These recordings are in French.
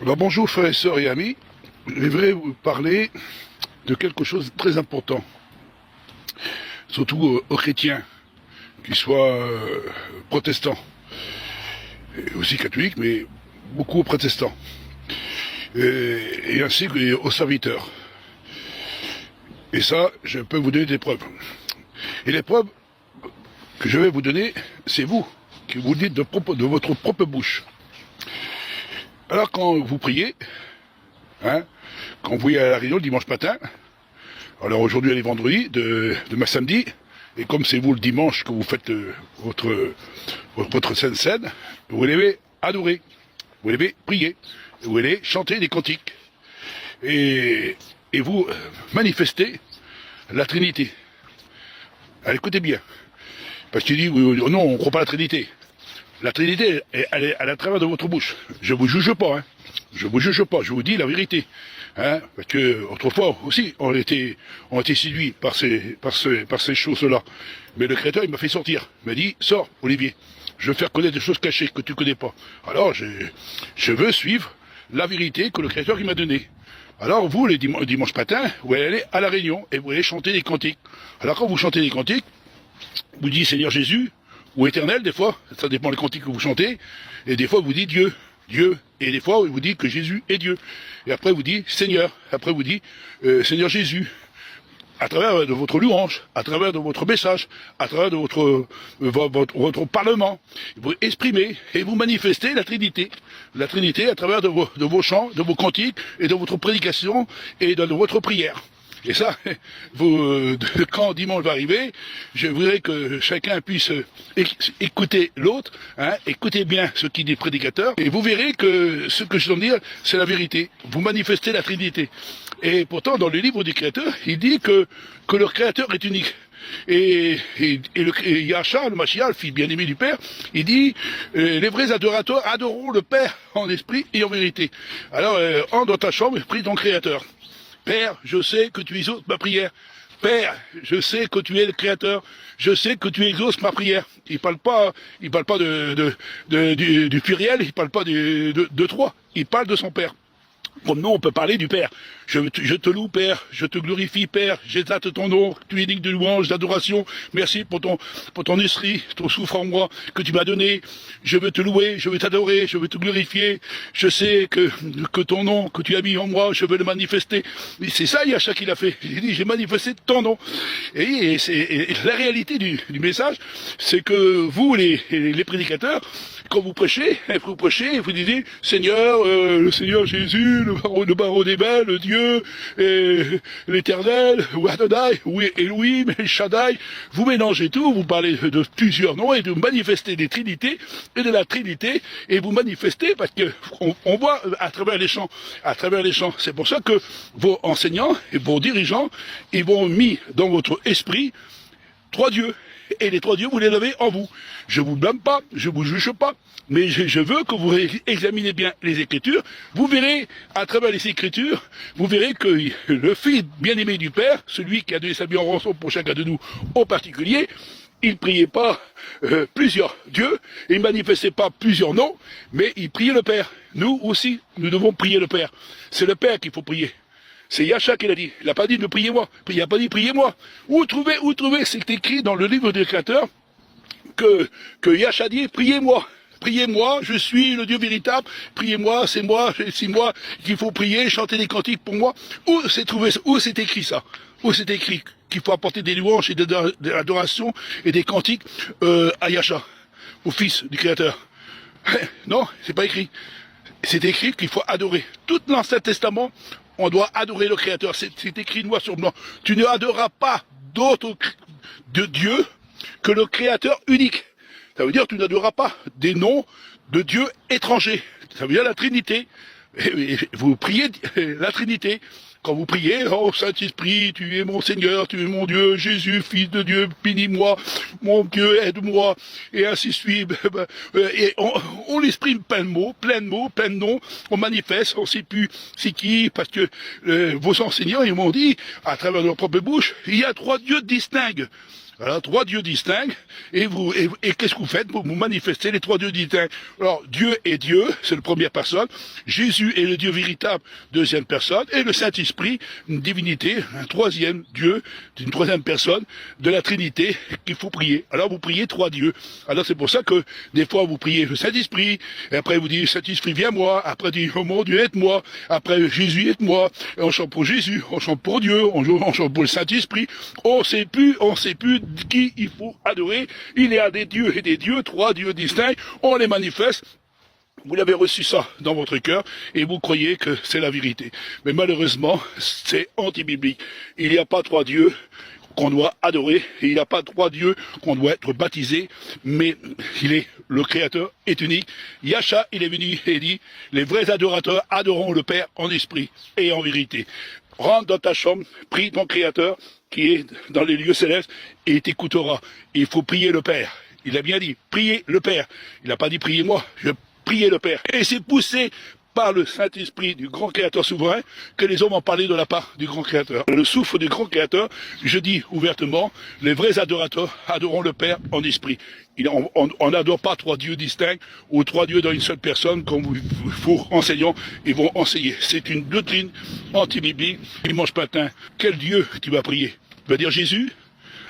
Alors bonjour frères et sœurs et amis, je voudrais vous parler de quelque chose de très important, surtout aux chrétiens, qu'ils soient protestants, et aussi catholiques, mais beaucoup aux protestants, et ainsi qu'aux serviteurs. Et ça, je peux vous donner des preuves. Et les preuves que je vais vous donner, c'est vous, qui vous dites de votre propre bouche. Alors quand vous priez, quand vous y allez à la réunion le dimanche matin, alors aujourd'hui elle est vendredi, demain samedi, et comme c'est vous le dimanche que vous faites votre sainte scène, vous allez adorer, vous allez prier, vous allez chanter des cantiques, et vous manifestez la Trinité. Alors, écoutez bien, parce qu'il dit, non, on ne croit pas à la Trinité. La Trinité, elle est à travers de votre bouche. Je vous juge pas, Je vous juge pas, je vous dis la vérité. Parce que autrefois aussi, on était séduits par ces choses-là. Mais le Créateur, il m'a fait sortir. Il m'a dit, sors, Olivier. Je veux faire connaître des choses cachées que tu connais pas. Alors, je veux suivre la vérité que le Créateur il m'a donnée. Alors vous, le dimanche matin, vous allez aller à la réunion et vous allez chanter des cantiques. Alors quand vous chantez des cantiques, vous dites Seigneur Jésus, ou Éternel, des fois, ça dépend des cantiques que vous chantez, et des fois vous dites Dieu, Dieu, et des fois vous dites que Jésus est Dieu. Et après vous dites Seigneur, après vous dites Seigneur Jésus, à travers de votre louange, à travers de votre message, à travers de votre parlement, vous exprimez et vous manifestez la Trinité à travers de vos chants, de vos cantiques, et de votre prédication, et de votre prière. Et ça, quand dimanche va arriver, je voudrais que chacun puisse écouter l'autre, écoutez bien ce qu'il dit le prédicateur, et vous verrez que ce que je dois dire, c'est la vérité. Vous manifestez la Trinité. Et pourtant, dans le livre du Créateur, il dit que le Créateur est unique. Et Yahcha, le Mashiach, le fils bien-aimé du Père, il dit les vrais adorateurs adoreront le Père en esprit et en vérité. Alors, entre dans ta chambre et prie ton Créateur. Père, je sais que tu exauces ma prière. Père, je sais que tu es le Créateur. Je sais que tu exauces ma prière. Il parle pas du pluriel. Il parle pas de trois. Il parle de son Père. Comme nous, on peut parler du Père. Je te loue, Père. Je te glorifie, Père. J'exalte ton nom. Tu es digne de louange, d'adoration. Merci pour ton esprit, ton souffle en moi que tu m'as donné. Je veux te louer, je veux t'adorer, je veux te glorifier. Je sais que ton nom, que tu as mis en moi, je veux le manifester. C'est ça, Yahcha, qu'il a fait. Il dit, j'ai manifesté ton nom. Et la réalité du message, c'est que vous, les prédicateurs, quand vous prêchez, vous dites, Seigneur, le Seigneur Jésus, le baron des belles, le Dieu, l'Éternel, ou Adonai, ou Elohim, El Shaddai, vous mélangez tout, vous parlez de plusieurs noms et de manifester des trinités et de la Trinité, et vous manifestez parce que on voit à travers les chants. C'est pour ça que vos enseignants et vos dirigeants, ils vont mis dans votre esprit trois dieux. Et les trois dieux, vous les avez en vous. Je vous blâme pas, je vous juge pas, mais je veux que vous examinez bien les Écritures. Vous verrez, à travers les Écritures, vous verrez que le Fils bien-aimé du Père, celui qui a donné sa vie en rançon pour chacun de nous en particulier, il priait pas plusieurs dieux, il manifestait pas plusieurs noms, mais il priait le Père. Nous aussi, nous devons prier le Père. C'est le Père qu'il faut prier. C'est Yahcha qui l'a dit. Il n'a pas dit de priez-moi. Il n'a pas dit priez-moi. Où trouvez, c'est écrit dans le livre du Créateur que Yahcha dit priez-moi. Priez-moi, je suis le Dieu véritable. Priez-moi, c'est moi qu'il faut prier, chanter des cantiques pour moi. Où c'est écrit ça? Où c'est écrit qu'il faut apporter des louanges et de l'adoration et des cantiques à Yahcha, au Fils du Créateur? Non, c'est pas écrit. C'est écrit qu'il faut adorer. Tout l'Ancien Testament, on doit adorer le Créateur. C'est écrit noir sur blanc. Tu ne adoreras pas d'autre de Dieu que le Créateur unique. Ça veut dire que tu n'adoreras pas des noms de dieux étrangers. Ça veut dire la Trinité. Et vous priez la Trinité. Quand vous priez, oh Saint-Esprit, tu es mon Seigneur, tu es mon Dieu, Jésus, Fils de Dieu, bénis-moi, mon Dieu, aide-moi, et ainsi de suite. Et on l'exprime plein de mots, plein de noms, on manifeste, on ne sait plus c'est qui, parce que vos enseignants, ils m'ont dit, à travers leur propre bouche, il y a trois dieux distincts. Alors, trois dieux distincts, et qu'est-ce que vous faites? Vous manifestez les trois dieux distincts. Alors, Dieu est Dieu, c'est la première personne. Jésus est le Dieu véritable, deuxième personne. Et le Saint-Esprit, une divinité, un troisième Dieu, une troisième personne de la Trinité qu'il faut prier. Alors, vous priez trois dieux. Alors, c'est pour ça que, des fois, vous priez le Saint-Esprit, et après, vous dites, Saint-Esprit, viens-moi. Après, vous dites, oh mon Dieu, aide-moi. Après, Jésus, aide-moi. Et on chante pour Jésus, on chante pour Dieu, on chante pour le Saint-Esprit. On sait plus qui il faut adorer. Il y a des dieux et des dieux, trois dieux distincts, on les manifeste. Vous l'avez reçu ça dans votre cœur et vous croyez que c'est la vérité. Mais malheureusement, c'est anti-biblique. Il n'y a pas trois dieux qu'on doit adorer, et il n'y a pas trois dieux qu'on doit être baptisé, mais le Créateur est unique. Yahcha, il est venu et dit, les vrais adorateurs adoreront le Père en esprit et en vérité. Rentre dans ta chambre, prie ton Créateur qui est dans les lieux célestes et t'écoutera. Il faut prier le Père. Il a bien dit, priez le Père. Il n'a pas dit priez moi, je priez le Père. Et c'est poussé par le Saint-Esprit du grand Créateur souverain que les hommes ont parlé de la part du grand Créateur. Le souffle du grand Créateur, je dis ouvertement, les vrais adorateurs adoreront le Père en esprit. On n'adore pas trois dieux distincts ou trois dieux dans une seule personne comme vos enseignants ils vont enseigner. C'est une doctrine anti-biblique. Dimanche matin, quel Dieu tu vas prier? Tu vas dire Jésus?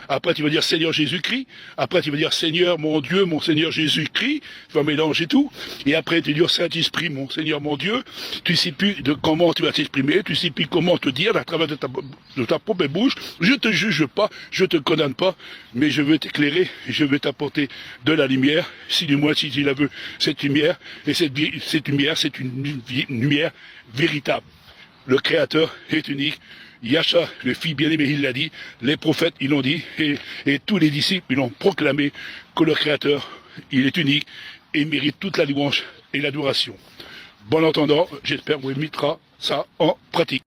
Après, tu vas dire Seigneur Jésus-Christ. Après, tu vas dire Seigneur, mon Dieu, mon Seigneur Jésus-Christ. Tu vas mélanger tout. Et après, tu vas dire Saint-Esprit, mon Seigneur, mon Dieu. Tu ne sais plus de comment tu vas t'exprimer. Tu ne sais plus comment te dire à travers de ta propre bouche. Je te juge pas, je te condamne pas, mais je veux t'éclairer. Je veux t'apporter de la lumière. Si du moins, si tu la veux, cette lumière. Et cette lumière, c'est une lumière véritable. Le Créateur est unique. Yahcha, le Fils bien-aimé, il l'a dit, les prophètes, ils l'ont dit, et tous les disciples, ils l'ont proclamé, que le Créateur, il est unique, et il mérite toute la louange et l'adoration. Bon entendant, j'espère que vous mettra ça en pratique.